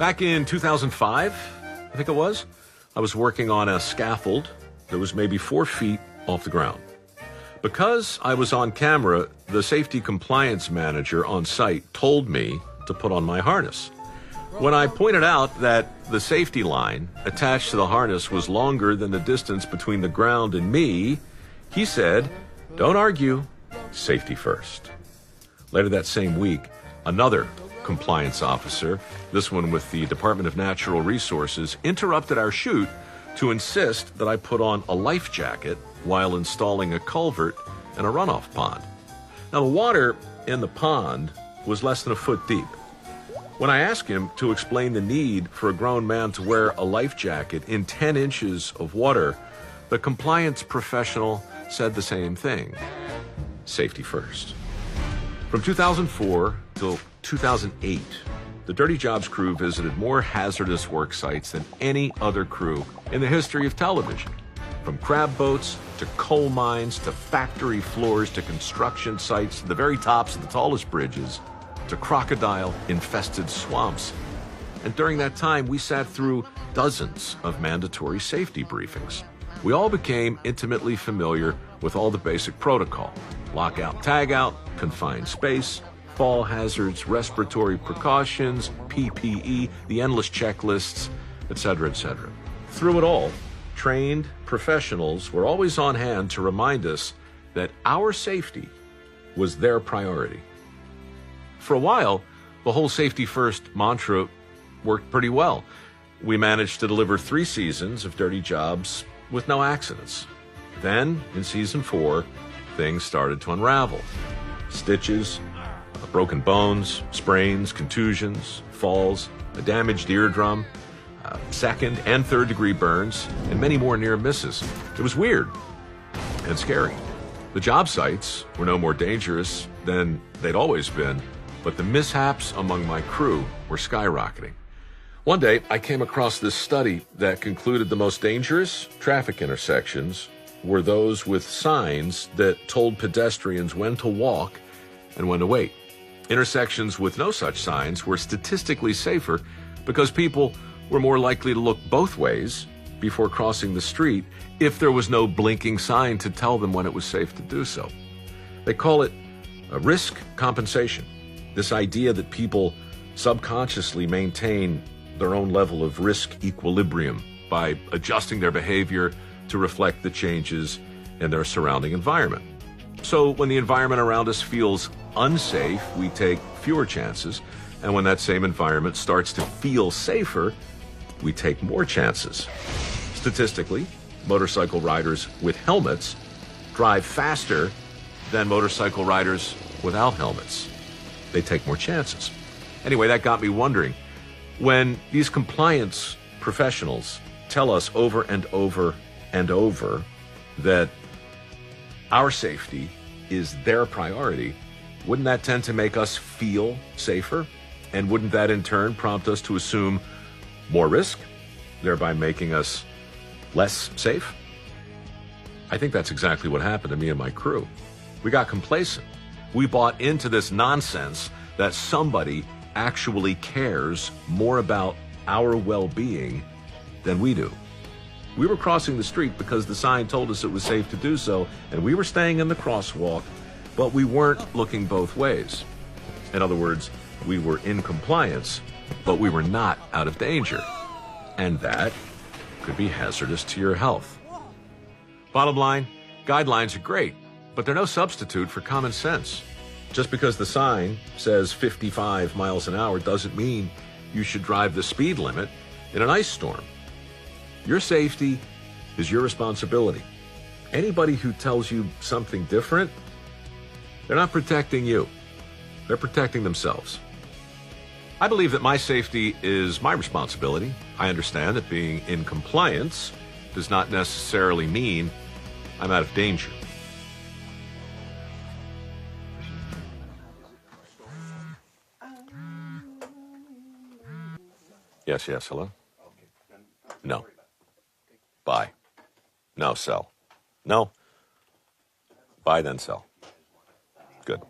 Back in 2005, I think it was, I was working on a scaffold that was maybe 4 feet off the ground. Because I was on camera, the safety compliance manager on site told me to put on my harness. When I pointed out that the safety line attached to the harness was longer than the distance between the ground and me, he said, "Don't argue, safety first." Later that same week, another compliance officer, this one with the Department of Natural Resources, interrupted our shoot to insist that I put on a life jacket while installing a culvert in a runoff pond. Now, the water in the pond was less than a foot deep. When I asked him to explain the need for a grown man to wear a life jacket in 10 inches of water, the compliance professional said the same thing. Safety first. From 2004 till 2008, the Dirty Jobs crew visited more hazardous work sites than any other crew in the history of television. From crab boats to coal mines to factory floors to construction sites to the very tops of the tallest bridges to crocodile-infested swamps. And during that time, we sat through dozens of mandatory safety briefings. We all became intimately familiar with all the basic protocol: lockout, tagout, confined space, fall hazards, respiratory precautions, PPE, the endless checklists, etc., etc. Through it all, trained professionals were always on hand to remind us that our safety was their priority. For a while, the whole safety first mantra worked pretty well. We managed to deliver 3 seasons of Dirty Jobs with no accidents. Then, in season 4, things started to unravel. Stitches, broken bones, sprains, contusions, falls, a damaged eardrum, second and third degree burns, and many more near misses. It was weird and scary. The job sites were no more dangerous than they'd always been, but the mishaps among my crew were skyrocketing. One day, I came across this study that concluded the most dangerous traffic intersections were those with signs that told pedestrians when to walk and when to wait. Intersections with no such signs were statistically safer because people were more likely to look both ways before crossing the street if there was no blinking sign to tell them when it was safe to do so. They call it a risk compensation, this idea that people subconsciously maintain their own level of risk equilibrium by adjusting their behavior to reflect the changes in their surrounding environment. So when the environment around us feels unsafe, we take fewer chances, and when that same environment starts to feel safer, we take more chances. Statistically, motorcycle riders with helmets drive faster than motorcycle riders without helmets. They take more chances. Anyway, that got me wondering, when these compliance professionals tell us over and over and over that our safety is their priority, wouldn't that tend to make us feel safer? And wouldn't that in turn prompt us to assume more risk, thereby making us less safe? I think that's exactly what happened to me and my crew. We got complacent. We bought into this nonsense that somebody actually cares more about our well-being than we do. We were crossing the street because the sign told us it was safe to do so, and we were staying in the crosswalk, but we weren't looking both ways. In other words, we were in compliance, but we were not out of danger. And that could be hazardous to your health. Bottom line, guidelines are great, but they're no substitute for common sense. Just because the sign says 55 miles an hour doesn't mean you should drive the speed limit in an ice storm. Your safety is your responsibility. Anybody who tells you something different, they're not protecting you. They're protecting themselves. I believe that my safety is my responsibility. I understand that being in compliance does not necessarily mean I'm out of danger. Yes, yes, hello? No. Buy. No, sell. No. Buy, then sell. Good.